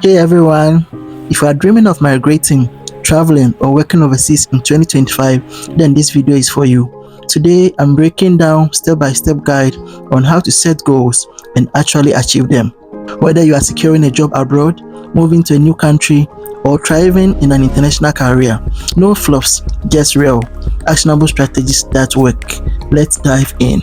Hey everyone, if you are dreaming of migrating, traveling, or working overseas in 2025, then this video is for you. Today, I'm breaking down step-by-step guide on how to set goals and actually achieve them. Whether you are securing a job abroad, moving to a new country, or thriving in an international career, no fluffs, just real, actionable strategies that work. Let's dive in.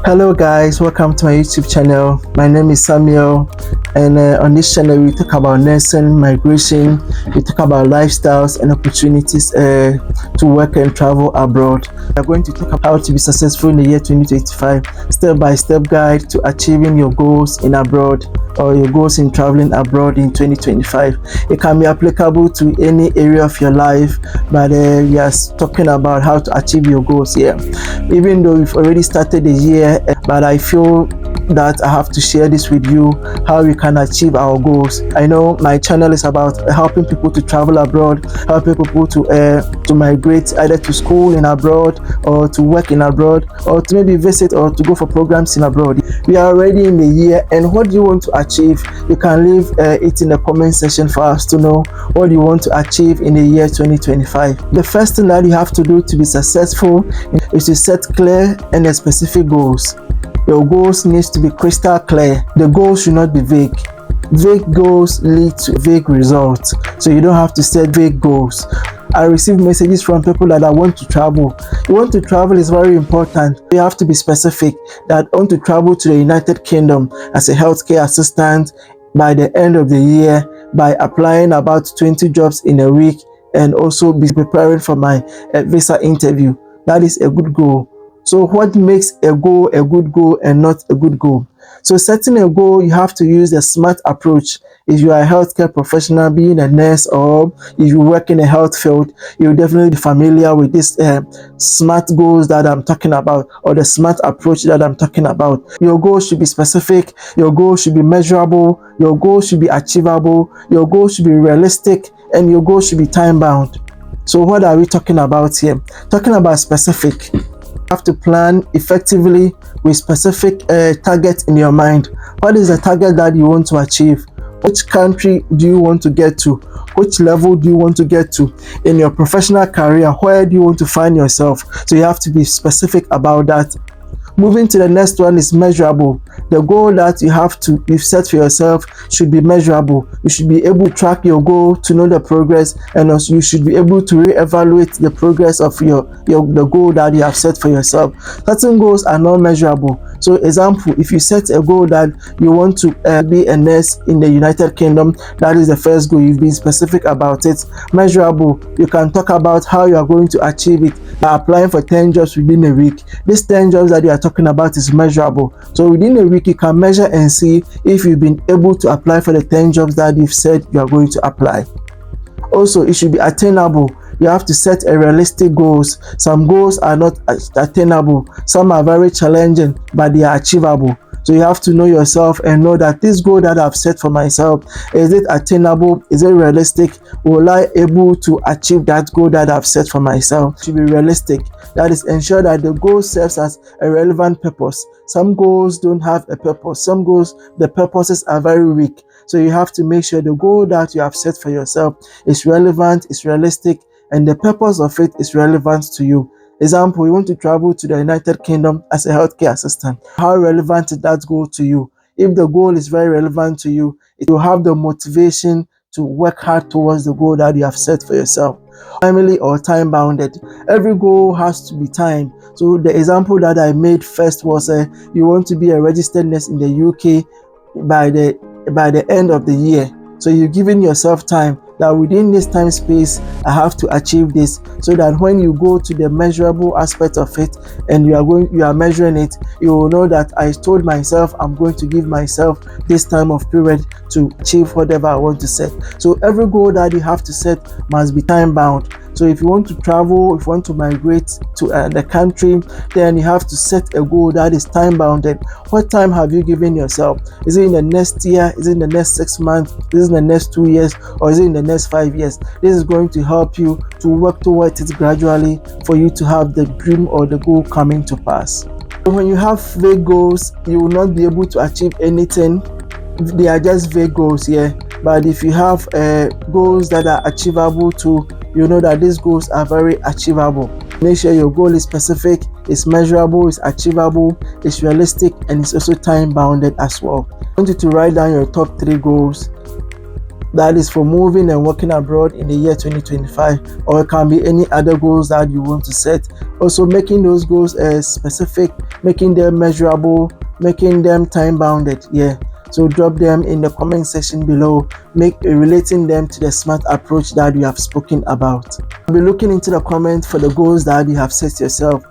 Hello guys, welcome to my YouTube channel. My name is Samuel, and on this channel we talk about nursing, migration, we talk about lifestyles and opportunities to work and travel abroad. We are going to talk about how to be successful in the year 2025, step-by-step guide to achieving your goals in abroad or your goals in traveling abroad in 2025. It can be applicable to any area of your life, but we are talking about how to achieve your goals here. Even though we've already started the year, but I feel that I have to share this with you, how we can achieve our goals. I know my channel is about helping people to travel abroad, helping people to migrate either to school in abroad or to work in abroad or to maybe visit or to go for programs in abroad. We are already in the year, and what do you want to achieve? You can leave it in the comment section for us to know what you want to achieve in the year 2025. The first thing that you have to do to be successful is to set clear and specific goals. Your goals needs to be crystal clear. The goals should not be vague. Vague goals lead to vague results, so you don't have to set vague goals. I receive messages from people that I want to travel. You want to travel is very important. You have to be specific that I want to travel to the United Kingdom as a healthcare assistant by the end of the year by applying about 20 jobs in a week and also be preparing for my visa interview. That is a good goal. So what makes a goal a good goal and not a good goal? So setting a goal, you have to use a SMART approach. If you are a healthcare professional, being a nurse, or if you work in a health field, you'll definitely be familiar with this SMART goals that I'm talking about, or the SMART approach that I'm talking about. Your goal should be specific, your goal should be measurable, your goal should be achievable, your goal should be realistic, and your goal should be time-bound. So what are we talking about here? Talking about specific. Have to plan effectively with specific targets in your mind. What is the target that you want to achieve? Which country do you want to get to? Which level do you want to get to in your professional career? Where do you want to find yourself? So you have to be specific about that. Moving to the next one is measurable. The goal that you've set for yourself should be measurable. You should be able to track your goal to know the progress, and also you should be able to reevaluate the progress of the goal that you have set for yourself. Certain goals are not measurable. So example, if you set a goal that you want to be a nurse in the United Kingdom, that is the first goal. You've been specific about it. Measurable, you can talk about how you are going to achieve it by applying for 10 jobs within a week. These 10 jobs that you are talking about is measurable. So within a week, you can measure and see if you've been able to apply for the 10 jobs that you've said you are going to apply. Also, it should be attainable. You have to set a realistic goals. Some goals are not attainable. Some are very challenging, but they are achievable. So you have to know yourself and know that this goal that I've set for myself, is it attainable? Is it realistic? Will I able to achieve that goal that I've set for myself? It should be realistic. That is, ensure that the goal serves as a relevant purpose. Some goals don't have a purpose. Some goals, the purposes are very weak. So you have to make sure the goal that you have set for yourself is relevant, is realistic, and the purpose of it is relevant to you. Example, you want to travel to the United Kingdom as a healthcare assistant. How relevant is that goal to you? If the goal is very relevant to you, it will have the motivation to work hard towards the goal that you have set for yourself. Timely or time bounded. Every goal has to be timed. So the example that I made first was you want to be a registered nurse in the UK by the end of the year. So you're giving yourself time that within this time space I have to achieve this, so that when you go to the measurable aspect of it and you are measuring it, you will know that I told myself I'm going to give myself this time of period to achieve whatever I want to set. So every goal that you have to set must be time bound. So if you want to travel, if you want to migrate to the country, then you have to set a goal that is time bounded. What time have you given yourself? Is it in the next year? Is it in the next 6 months? Is it in the next 2 years? Or is it in the next 5 years? This is going to help you to work towards it gradually for you to have the dream or the goal coming to pass. So when you have vague goals, you will not be able to achieve anything. They are just vague goals here. But if you have goals that are achievable too, you know that these goals are very achievable. Make sure your goal is specific, it's measurable, it's achievable, it's realistic, and it's also time bounded as well. I want you to write down your top 3 goals. That is for moving and working abroad in the year 2025, or it can be any other goals that you want to set. Also, making those goals specific, making them measurable, making them time bounded. So drop them in the comment section below, relating them to the SMART approach that you have spoken about. I'll be looking into the comments for the goals that you have set yourself.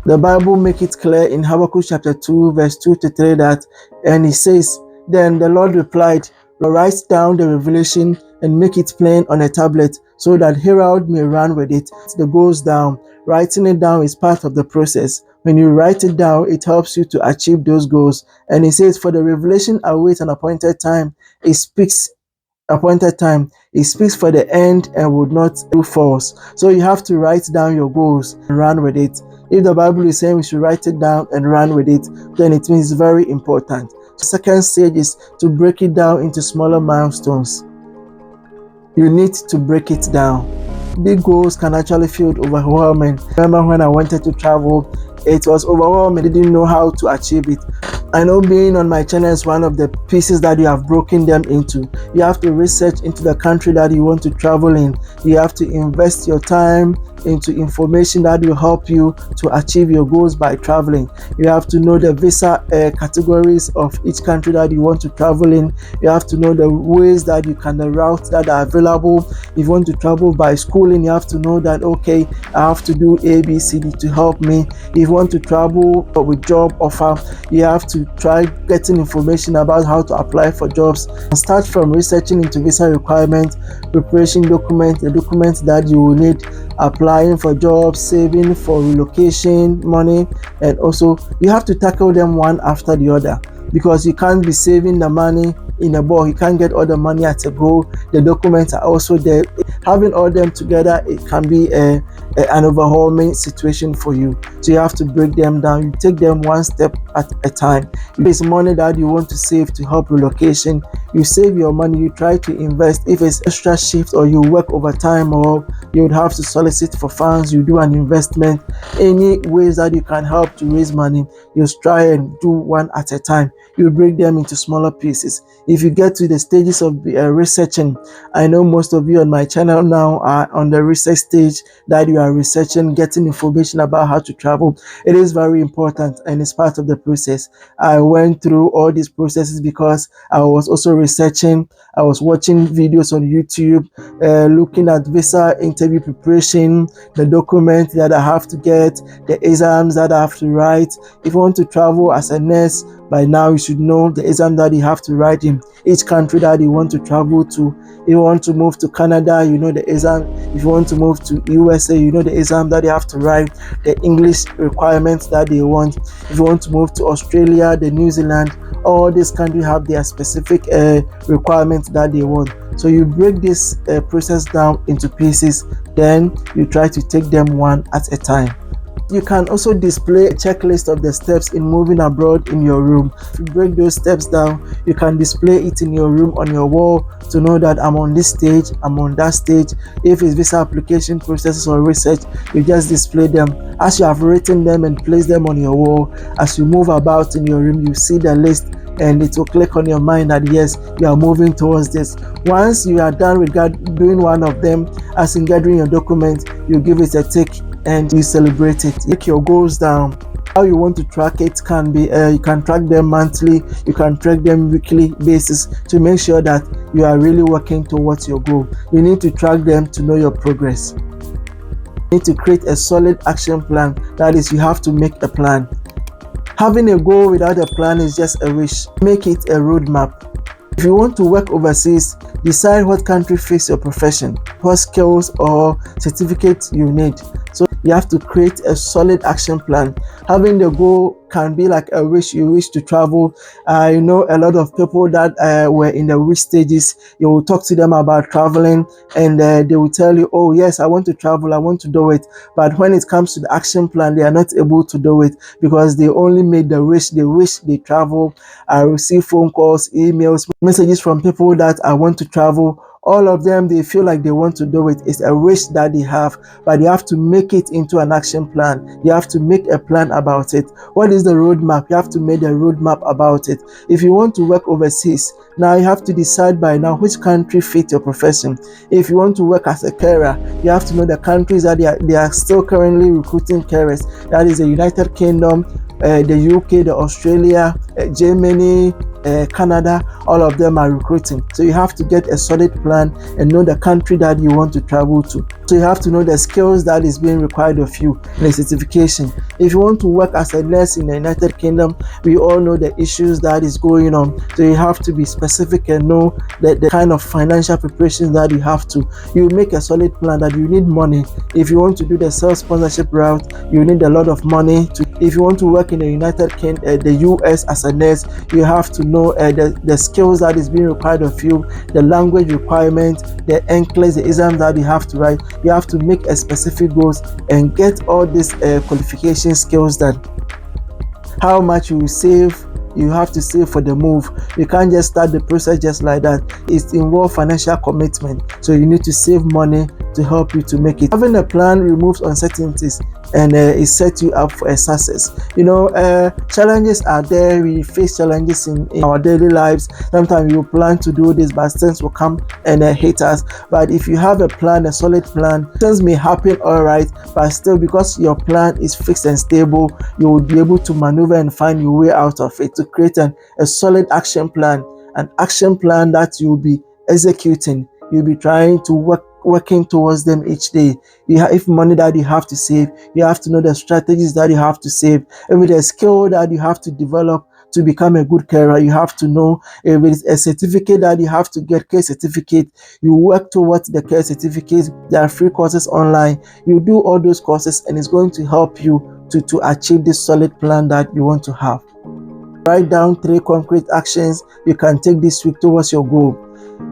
The Bible makes it clear in Habakkuk chapter 2 verse 2 to 3 that, and it says, "Then the Lord replied, write down the revelation and make it plain on a tablet so that herald may run with it." The goals down. Writing it down is part of the process. When you write it down, it helps you to achieve those goals. And it says, "For the revelation awaits an appointed time. It speaks for the end and would not do false." So you have to write down your goals and run with it. If the Bible is saying we should write it down and run with it, then it means it's very important. The second stage is to break it down into smaller milestones. You need to break it down. Big goals can actually feel overwhelming. Remember when I wanted to travel, it was overwhelming. I didn't know how to achieve it. I know being on my channel is one of the pieces that you have broken them into. You have to research into the country that you want to travel in. You have to invest your time into information that will help you to achieve your goals by traveling. You have to know the visa categories of each country that you want to travel in. You have to know the ways that you can, the routes that are available. If you want to travel by schooling, you have to know that, okay, I have to do A, B, C, D to help me. If you want to travel with job offer, you have to try getting information about how to apply for jobs, and start from researching into visa requirements, preparation documents, the documents that you will need, applying for jobs, saving for relocation money, and also you have to tackle them one after the other, because you can't be saving the money in a bulk. You can't get all the money at a go. The documents are also there. Having all them together, it can be an overwhelming situation for you. So you have to break them down. You take them one step at a time. If it's money that you want to save to help relocation, you save your money. You try to invest. If it's extra shift or you work overtime, or you would have to solicit for funds, you do an investment. Any ways that you can help to raise money, you try and do one at a time. You break them into smaller pieces. If you get to the stages of researching, I know most of you on my channel now are on the research stage, that you are researching, getting information about how to travel. It is very important and it's part of the process. I went through all these processes because I was also researching. I was watching videos on YouTube, looking at visa interview preparation, the documents that I have to get, the exams that I have to write. If you want to travel as a nurse, by now you should know the exam that you have to write in each country that you want to travel to. If you want to move to Canada, you know the exam. If you want to move to USA, you know the exam that you have to write, the English requirements that they want. If you want to move to Australia, the New Zealand, all these countries have their specific requirements that they want. So you break this process down into pieces, then you try to take them one at a time. You can also display a checklist of the steps in moving abroad in your room. If you break those steps down, you can display it in your room on your wall to know that I'm on this stage, I'm on that stage. If it's visa application processes or research, you just display them. As you have written them and placed them on your wall, as you move about in your room, you see the list and it will click on your mind that yes, you are moving towards this. Once you are done with doing one of them, as in gathering your document, you give it a tick and you celebrate it. Take your goals down. How you want to track it can be you can track them monthly, you can track them weekly basis to make sure that you are really working towards your goal. You need to track them to know your progress. You need to create a solid action plan. That is, you have to make a plan. Having a goal without a plan is just a wish. Make it a roadmap. If you want to work overseas, decide what country fits your profession, what skills or certificates you need. So You have to create a solid action plan. Having the goal can be like a wish. You wish to travel. You know, a lot of people that were in the wish stages, you will talk to them about traveling, and they will tell you, oh yes, I want to travel, I want to do it. But when it comes to the action plan, they are not able to do it because they only made the wish. They wish they travel. I receive phone calls, emails, messages from people that I want to travel. All of them, they feel like they want to do it. It's a wish that they have, but they have to make it into an action plan. You have to make a plan about it. What is the roadmap? You have to make a roadmap about it. If you want to work overseas, now you have to decide by now which country fits your profession. If you want to work as a carer, you have to know the countries that they are still currently recruiting carers. That is the United Kingdom, the UK, the Australia, Germany, Canada. All of them are recruiting. So you have to get a solid plan and know the country that you want to travel to. So you have to know the skills that is being required of you, the certification. If you want to work as a nurse in the United Kingdom, we all know the issues that is going on. So you have to be specific and know the kind of financial preparation that you have to. You make a solid plan that you need money. If you want to do the self-sponsorship route, you need a lot of money. If you want to work in the United Kingdom, the US as a nurse, you have to know the skills that is being required of you, the language requirement, the NCLEX, the exam that you have to write. You have to make a specific goals and get all these qualification skills done. How much you will save, you have to save for the move. You can't just start the process just like that. It involves financial commitment, so you need to save money to help you to make it. Having a plan removes uncertainties and it sets you up for a success. You know, challenges are there. We face challenges in our daily lives. Sometimes you plan to do this, but things will come and hit us. But if you have a plan, a solid plan, things may happen all right, but still, because your plan is fixed and stable, you will be able to maneuver and find your way out of it. To create a solid action plan, an action plan that you will be executing. You'll be trying to working towards them each day. If money that you have to save, you have to know the strategies that you have to save. If the skill that you have to develop to become a good carer, you have to know. If it's a certificate that you have to get, care certificate, you work towards the care certificate. There are free courses online. You do all those courses and it's going to help you to achieve this solid plan that you want to have. Write down 3 concrete actions you can take this week towards your goal.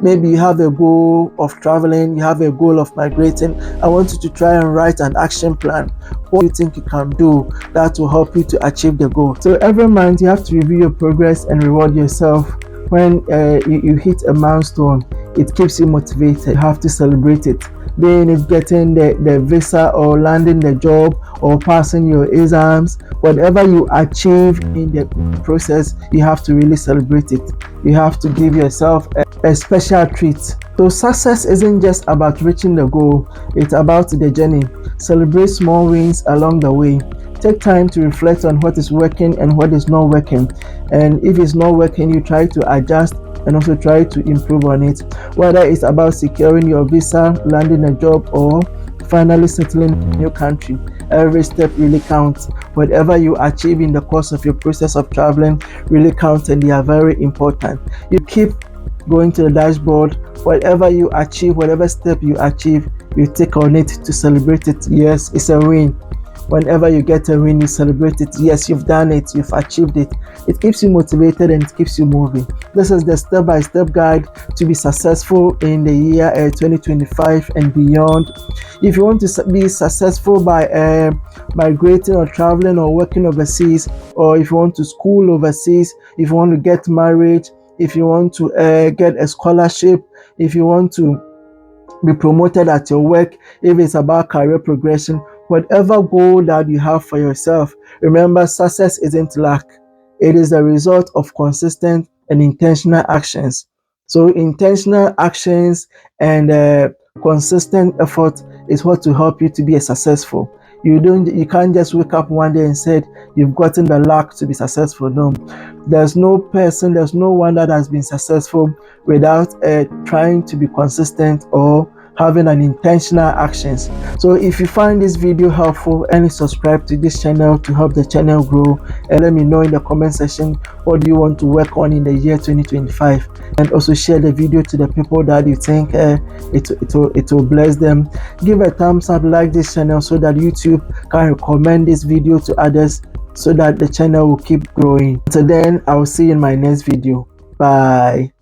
Maybe you have a goal of traveling, you have a goal of migrating. I want you to try and write an action plan. What do you think you can do that will help you to achieve the goal? So every month you have to review your progress and reward yourself. When you hit a milestone, it keeps you motivated. You have to celebrate it. Being it getting the visa or landing the job or passing your exams, whatever you achieve in the process, you have to really celebrate it. You have to give yourself a special treat. So success isn't just about reaching the goal, it's about the journey. Celebrate small wins along the way. Take time to reflect on what is working and what is not working. And if it's not working, you try to adjust and also try to improve on it. Whether it's about securing your visa, landing a job, or finally settling in a new country, every step really counts. Whatever you achieve in the course of your process of traveling really counts, and they are very important. You keep going to the dashboard. Whatever you achieve, whatever step you achieve, you take on it to celebrate it. Yes, it's a win. Whenever you get a win, you celebrate it. Yes, you've done it, you've achieved it. It keeps you motivated and it keeps you moving. This is the step-by-step guide to be successful in the year 2025 and beyond. If you want to be successful by migrating or traveling or working overseas, or if you want to school overseas, if you want to get married, if you want to get a scholarship, if you want to be promoted at your work, if it's about career progression, whatever goal that you have for yourself, remember, success isn't luck. It is the result of consistent and intentional actions. So intentional actions and consistent effort is what will help you to be a successful. You can't just wake up one day and say you've gotten the luck to be successful. No, there's no one that has been successful without trying to be consistent or having an intentional actions. So if you find this video helpful, and subscribe to this channel to help the channel grow, and let me know in the comment section what do you want to work on in the year 2025, and also share the video to the people that you think it will bless them. Give a thumbs up, like this channel so that YouTube can recommend this video to others so that the channel will keep growing. Until then, I will see you in my next video. Bye.